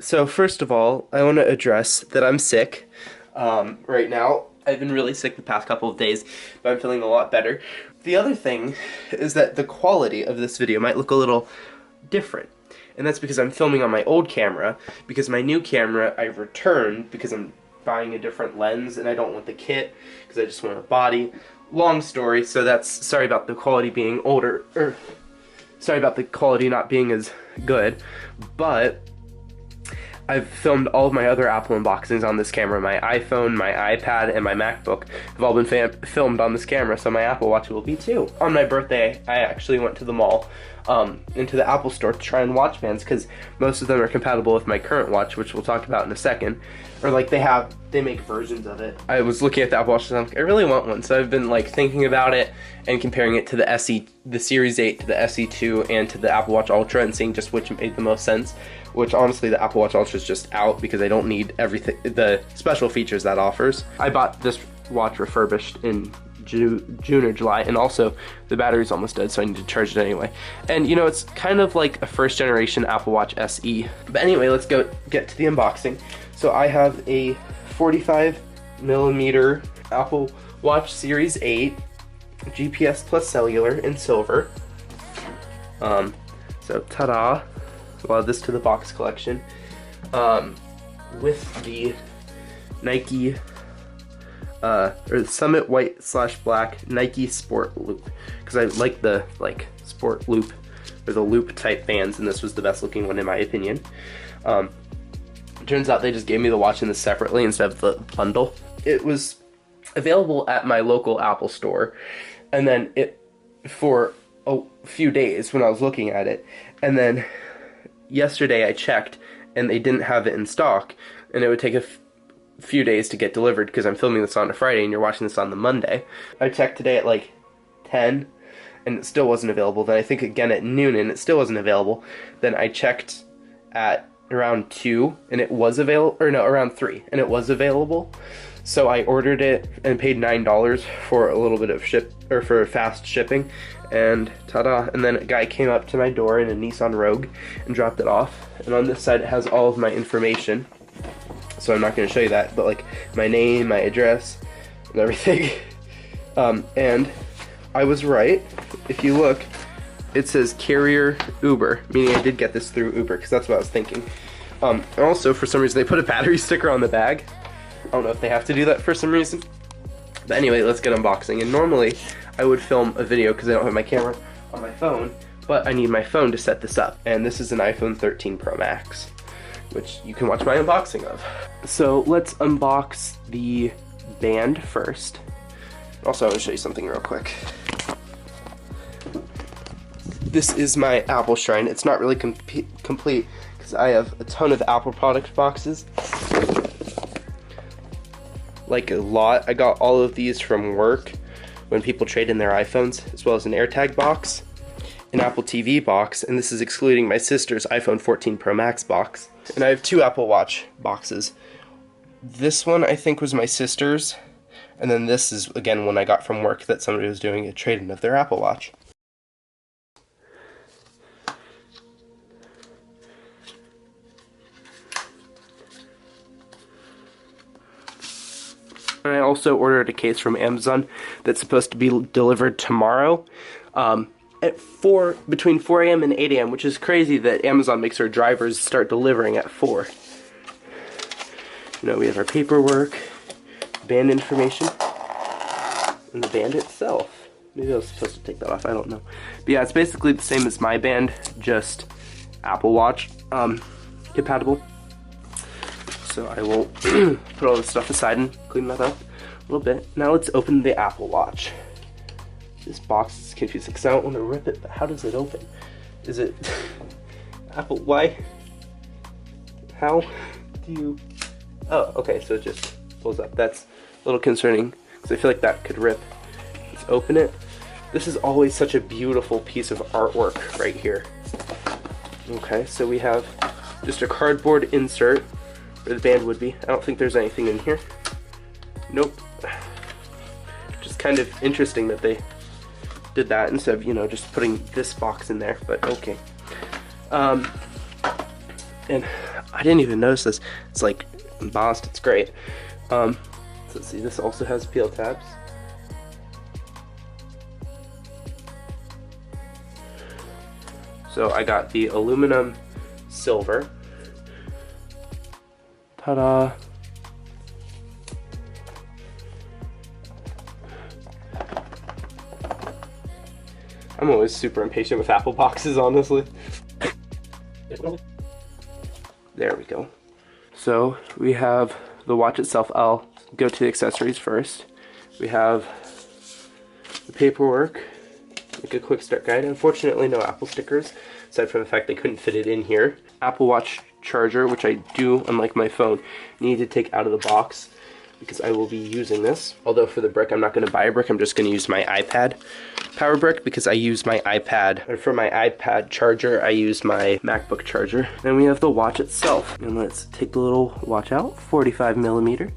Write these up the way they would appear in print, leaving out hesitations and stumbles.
So first of all, I want to address that I'm sick right now. I've been really sick the past couple of days, but I'm feeling a lot better. The other thing is that the quality of this video might look a little different. And that's because I'm filming on my old camera, because my new camera I returned because I'm buying a different lens and I don't want the kit, because I just want a body. Long story, so that's, sorry about the quality being older, or sorry about the quality not being as good, but I've filmed all of my other Apple unboxings on this camera. My iPhone, my iPad, and my MacBook have all been filmed on this camera, so my Apple Watch will be too. On my birthday, I actually went to the mall, into the Apple store to try and watch bands, because most of them are compatible with my current watch, which we'll talk about in a second. Or like they make versions of it. I was looking at the Apple Watch and I'm like, I really want one. So I've been like thinking about it and comparing it to the the Series 8, to the SE2, and to the Apple Watch Ultra, and seeing just which made the most sense. Which honestly, the Apple Watch Ultra is just out because I don't need everything, the special features that offers. I bought this watch refurbished in June or July, and also the battery's almost dead, so I need to charge it anyway. And you know, it's kind of like a first generation Apple Watch SE. But anyway, let's get to the unboxing. So I have a 45mm Apple Watch Series 8 GPS plus cellular in silver. So ta-da. We'll add this to the box collection, with the Nike or the Summit White / Black Nike Sport Loop, because I like the sport loop or the loop type bands, and this was the best looking one in my opinion. Turns out they just gave me the watch in this separately instead of the bundle. It was available at my local Apple store, and then for a few days when I was looking at it, and then yesterday I checked and they didn't have it in stock, and it would take a few days to get delivered because I'm filming this on a Friday and you're watching this on the Monday. I checked today at like 10 and it still wasn't available. Then I think again at noon and it still wasn't available. Then I checked at around 2 and it was available, or no, around 3 and it was available. So I ordered it and paid $9 for a little bit of for fast shipping, and ta-da. And then a guy came up to my door in a Nissan Rogue and dropped it off. And on this side it has all of my information. So I'm not going to show you that, but like my name, my address, and everything. And I was right. If you look, it says carrier Uber, meaning I did get this through Uber, because that's what I was thinking. And also, for some reason, they put a battery sticker on the bag. I don't know if they have to do that for some reason. But anyway, let's get unboxing. And normally, I would film a video because I don't have my camera on my phone, but I need my phone to set this up. And this is an iPhone 13 Pro Max, which you can watch my unboxing of. So let's unbox the band first. Also, I want to show you something real quick. This is my Apple Shrine. It's not really complete because I have a ton of Apple product boxes. Like a lot. I got all of these from work when people trade in their iPhones, as well as an AirTag box, an Apple TV box, and this is excluding my sister's iPhone 14 Pro Max box. And I have 2 Apple Watch boxes. This one I think was my sister's, and then this is again one I got from work that somebody was doing a trade-in of their Apple Watch. And I also ordered a case from Amazon that's supposed to be delivered tomorrow at between 4 a.m. and 8 a.m., which is crazy that Amazon makes their drivers start delivering at 4. You know, we have our paperwork, band information, and the band itself. Maybe I was supposed to take that off, I don't know. But yeah, it's basically the same as my band, just Apple Watch compatible. So I will put all this stuff aside and clean that up a little bit. Now let's open the Apple Watch. This box is confusing because I don't want to rip it, but how does it open? Is it Apple? Why? How do you? Oh, okay, so it just pulls up. That's a little concerning because I feel like that could rip. Let's open it. This is always such a beautiful piece of artwork right here. Okay, so we have just a cardboard insert where the band would be. I don't think there's anything in here. Nope. Just kind of interesting that they did that instead of, you know, just putting this box in there, but okay. And I didn't even notice this. It's like embossed. It's great. So let's see. This also has peel tabs. So I got the aluminum silver. Ta-da! I'm always super impatient with Apple boxes, honestly. There we go. So we have the watch itself. I'll go to the accessories first. We have the paperwork, like a quick start guide. Unfortunately, no Apple stickers, aside from the fact they couldn't fit it in here. Apple Watch charger, which I do, unlike my phone, need to take out of the box because I will be using this. Although for the brick, I'm not going to buy a brick. I'm just going to use my iPad power brick because I use my iPad. And for my iPad charger, I use my MacBook charger. Then we have the watch itself. And let's take the little watch out, 45 millimeter.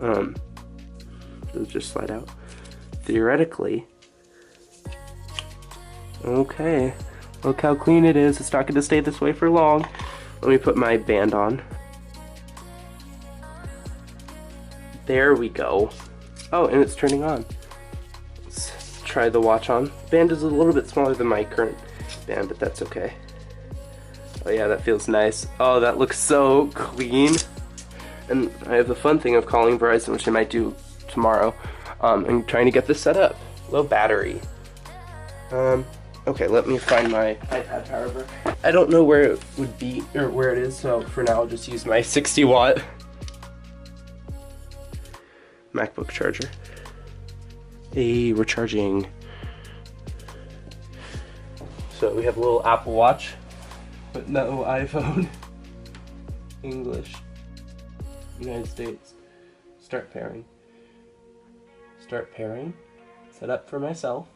It'll just slide out. Theoretically. Okay. Look how clean it is. It's not going to stay this way for long. Let me put my band on. There we go. Oh, and it's turning on. Let's try the watch on. Band is a little bit smaller than my current band, but that's okay. Oh yeah, that feels nice. Oh, that looks so clean. And I have the fun thing of calling Verizon, which I might do tomorrow, and trying to get this set up. Low battery. Okay, let me find my iPad power brick. I don't know where it would be, or where it is, so for now I'll just use my 60 watt MacBook charger. Hey, we're charging. So we have a little Apple Watch, but no iPhone. English. United States. Start pairing. Start pairing. Set up for myself.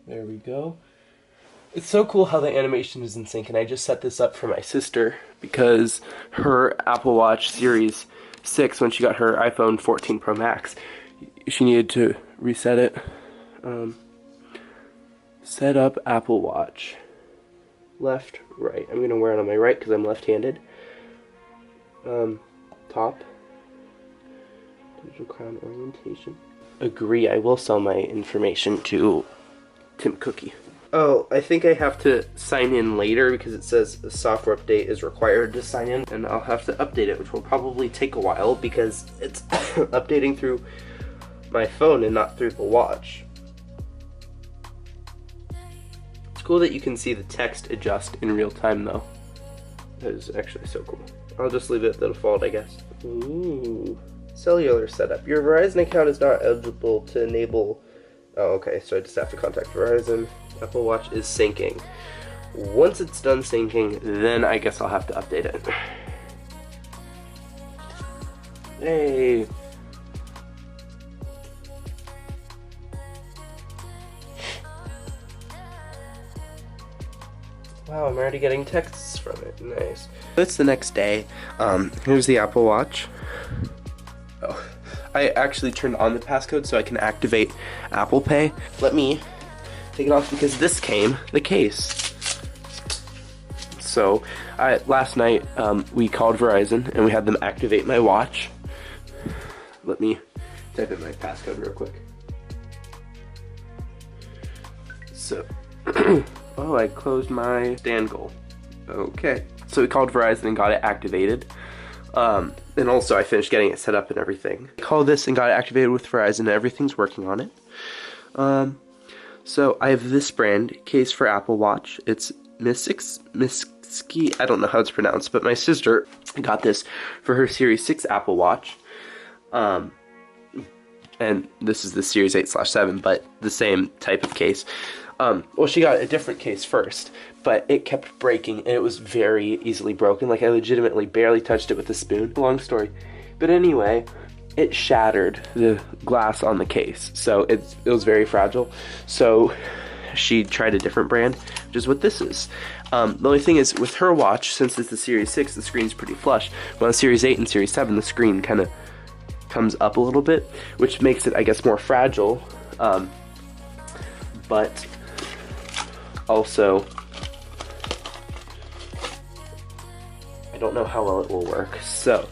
There we go. It's so cool how the animation is in sync, and I just set this up for my sister because her Apple Watch Series 6, when she got her iPhone 14 Pro Max, she needed to reset it. Set up Apple Watch. Left, right. I'm going to wear it on my right because I'm left-handed. Top. Digital crown orientation. Agree, I will sell my information to Tim Cookie. Oh, I think I have to sign in later because it says a software update is required to sign in, and I'll have to update it, which will probably take a while because it's updating through my phone and not through the watch. It's cool that you can see the text adjust in real time though. That is actually so cool. I'll just leave it at the default, I guess. Ooh. Cellular setup. Your Verizon account is not eligible to enable... Oh, okay, so I just have to contact Verizon. Apple Watch is syncing. Once it's done syncing, then I guess I'll have to update it. Hey! Wow, I'm already getting texts from it. Nice. It's the next day. Here's the Apple Watch. Oh, I actually turned on the passcode so I can activate Apple Pay. Let me take it off because this came the case. So last night we called Verizon and we had them activate my watch. Let me type in my passcode real quick. So, oh, I closed my dangle. Okay, so we called Verizon and got it activated. And also I finished getting it set up and everything. I called this and got it activated with Verizon and everything's working on it. So I have this brand case for Apple Watch. It's Miski, I don't know how it's pronounced, but my sister got this for her Series 6 Apple Watch. And this is the Series 8/7, but the same type of case. Well, she got a different case first, but it kept breaking and it was very easily broken. Like, I legitimately barely touched it with a spoon. Long story. But anyway, it shattered the glass on the case, so it was very fragile. So she tried a different brand, which is what this is. The only thing is, with her watch, since it's the Series 6, the screen's pretty flush. But on Series 8 and Series 7, the screen kind of comes up a little bit, which makes it, I guess, more fragile. but also I don't know how well it will work. So,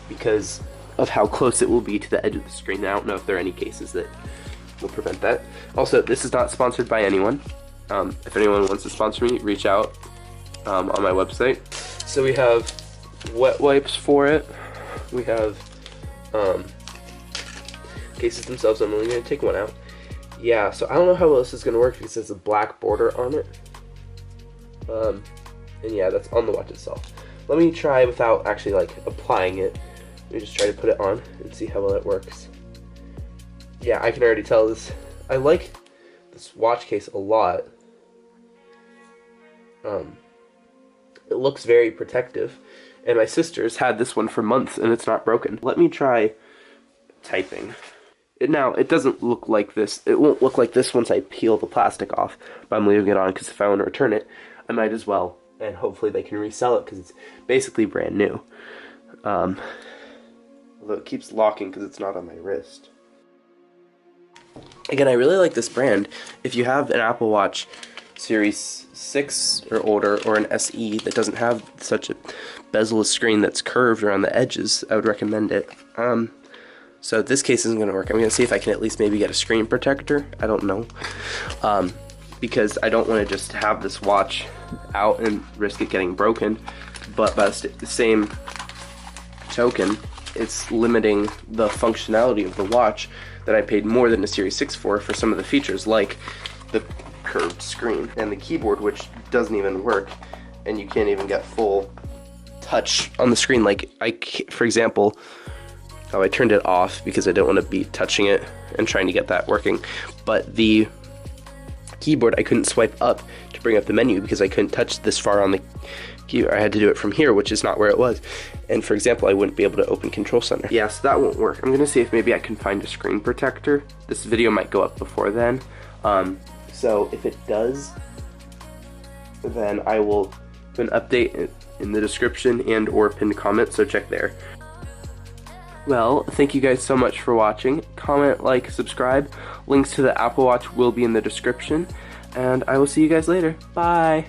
because of how close it will be to the edge of the screen, I don't know if there are any cases that will prevent that. Also, this is not sponsored by anyone. If anyone wants to sponsor me, reach out on my website. So we have wet wipes for it. We have cases themselves. I'm only going to take one out. Yeah, so I don't know how well this is going to work because there's a black border on it. And yeah, that's on the watch itself. Let me try without actually like applying it. Let me just try to put it on and see how well it works. Yeah, I can already tell this. I like this watch case a lot. It looks very protective, and my sister's had this one for months and it's not broken. Let me try typing. Now, it doesn't look like this. It won't look like this once I peel the plastic off, but I'm leaving it on because if I want to return it, I might as well. And hopefully they can resell it because it's basically brand new. Although it keeps locking because it's not on my wrist. Again, I really like this brand. If you have an Apple Watch Series 6 or older, or an SE that doesn't have such a bezel-less screen that's curved around the edges, I would recommend it. So this case isn't going to work. I'm going to see if I can at least maybe get a screen protector. I don't know. Because I don't want to just have this watch out and risk it getting broken. But by the same token, it's limiting the functionality of the watch that I paid more than a Series 6 for some of the features, like the curved screen and the keyboard, which doesn't even work, and you can't even get full touch on the screen. Like, for example, I turned it off because I don't want to be touching it and trying to get that working, but the keyboard, I couldn't swipe up to bring up the menu because I couldn't touch this far on the keyboard. I had to do it from here, which is not where it was. And for example, I wouldn't be able to open Control Center. Yeah, so that won't work. I'm gonna see if maybe I can find a screen protector. This video might go up before then. So if it does, then I will put an update in the description and or pinned comment, so check there. Well, thank you guys so much for watching. Comment, like, subscribe. Links to the Apple Watch will be in the description. And I will see you guys later. Bye!